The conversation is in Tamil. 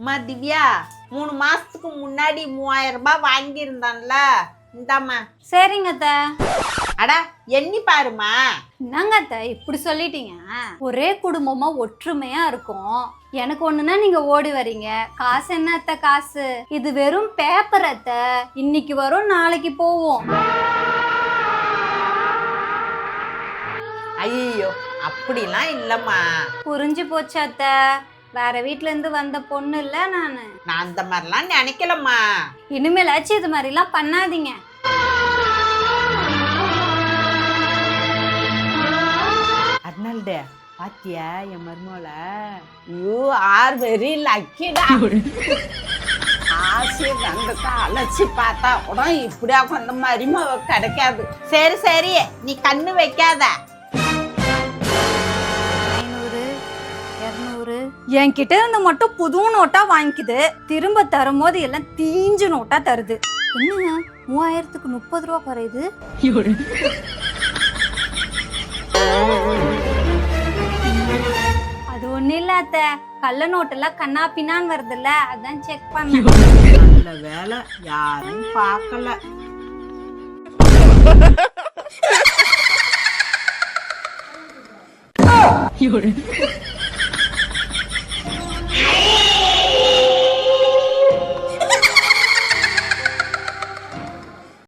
அம்மா திவ்யா 3 மாசத்துக்கு முன்னாடி 3000 ரூபாய் வாங்கியிருந்தான்ல இந்தாம்மா. சரிங்க அத்தை. அடா எண்ணி பாருமா. என்னங்க அத்தை இப்படி சொல்லிட்டீங்க? ஒரே குடும்பமா ஒற்றுமையா இருக்கும். எனக்கு ஒண்ணுன்னா நீங்க ஓடி வரீங்க. காசு என்ன அத்தை காசு? இது வெறும் பேப்பர் அத்தை. இன்னைக்கு வரும் நாளைக்கு போவோம். ஐயோ அப்படிலாம் இல்லம்மா. புரிஞ்சு போச்சு அத்தை. வேற வீட்ல இருந்து வந்த பொண்ணு இல்ல நானு. நான் அந்த மாதிரிலாம் நினைக்கலம்மா. இனிமேலாச்சும் இது மாதிரிலாம் பண்ணாதீங்க. அர்னால்டு பாத்தியா என் மருமோல? யூ ஆர் வெரி லக்கிடா. ஆசை வந்தக்கா அழைச்சி பார்த்தா கூட இப்படியா கொண்ட மருமவ கிடைக்காது. சரி சரி நீ கண்ணு வைக்காத. 500 200 என்கிட்ட இருந்து மட்டும் புது நோட்டா வாங்கிக்குது. திரும்ப தரும்போது எல்லாம் தீஞ்சு நோட்டா தருது. என்ன 3000க்கு 30 ரூபா குறையுது? அது ஒண்ணு இல்ல அத்தை. கள்ள நோட்டெல்லாம் கண்ணா பின்னான்னு வருதுல்ல, அதான் செக் பண்ண. நல்ல வேலை யாரும் பார்க்கல.